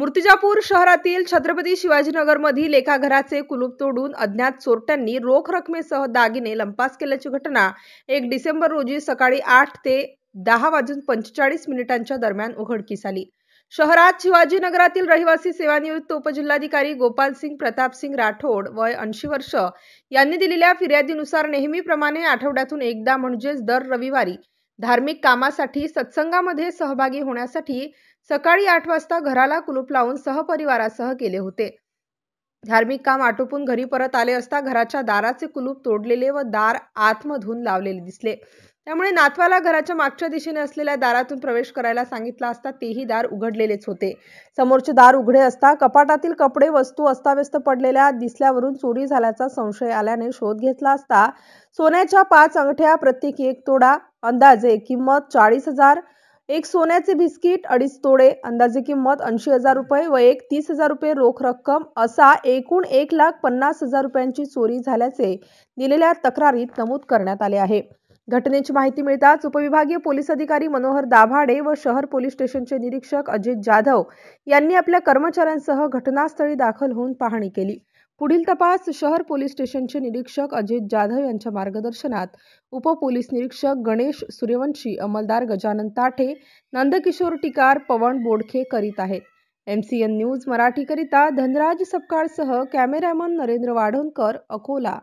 मूर्तिजापूर शहरातील छत्रपती शिवाजीनगरमधील एका घराचे कुलूप तोडून अज्ञात चोरट्यांनी रोख रकमेसह दागिने लंपास केल्याची घटना 1 डिसेंबर रोजी सकाळी 8 ते 10:45 दरम्यान उघडकीस आली। शहरात शिवाजीनगरातील रहिवासी सेवानिवृत्त उपजिल्हाधिकारी गोपालसिंग प्रतापसिंग राठोड वय 80 वर्ष यांनी दिलेल्या फिर्यादीनुसार नेहमीप्रमाणे आठवड्यातून एकदा म्हणजेच दर रविवारी धार्मिक कामासाठी सत्संगामध्ये सहभागी होण्यासाठी सकाळी 8 वाजता घराला कुलूप लावून सहपरिवारासह गेले होते। धार्मिक काम आटोपून घरी परत आले असता घराच्या दाराचे कुलूप तोडलेले व दार आतमधून लावलेले दिसले। त्यामुळे नातवाला घराच्या मागच्या दिशेने असलेल्या दारातून प्रवेश करायला सांगितला असता तेही दार उघडलेलेच होते। समोरचे दार उघडे असता कपाटातील कपडे वस्तू अस्ताव्यस्त पडलेल्या दिसल्यावरून चोरी झाल्याचा संशय आल्याने शोध घेतला असता सोन्याच्या 5 अंगठ्या प्रत्येकी 1 तोडा अंदाजे किंमत 40,000, एक सोन्याचे बिस्किट 2.5 तोडे अंदाजे किंमत 80,000 रुपये व एक 30,000 रुपये रोख रक्कम असा एकूण 1,50,000 रुपयांची चोरी झाल्याचे दिलेल्या तक्रारीत नमूद करण्यात आले आहे। घटनेची माहिती मिळताच उपविभागीय पोलीस अधिकारी मनोहर दाभाडे व शहर पोलीस स्टेशनचे निरीक्षक अजित जाधव यांनी आपल्या कर्मचाऱ्यांसह घटनास्थळी दाखल होऊन पाहणी केली। पुढील तपास शहर पोलीस स्टेशनचे निरीक्षक अजित जाधव यांच्या मार्गदर्शनात उप पोलीस निरीक्षक गणेश सूर्यवंशी, अंमलदार गजानन ताठे, नंदकिशोर टिकार, पवन बोडखे करीत आहेत। MCN न्यूज मराठी करिता धनराज सपकाळसह कॅमेरामन नरेंद्र वाढोणकर, अकोला।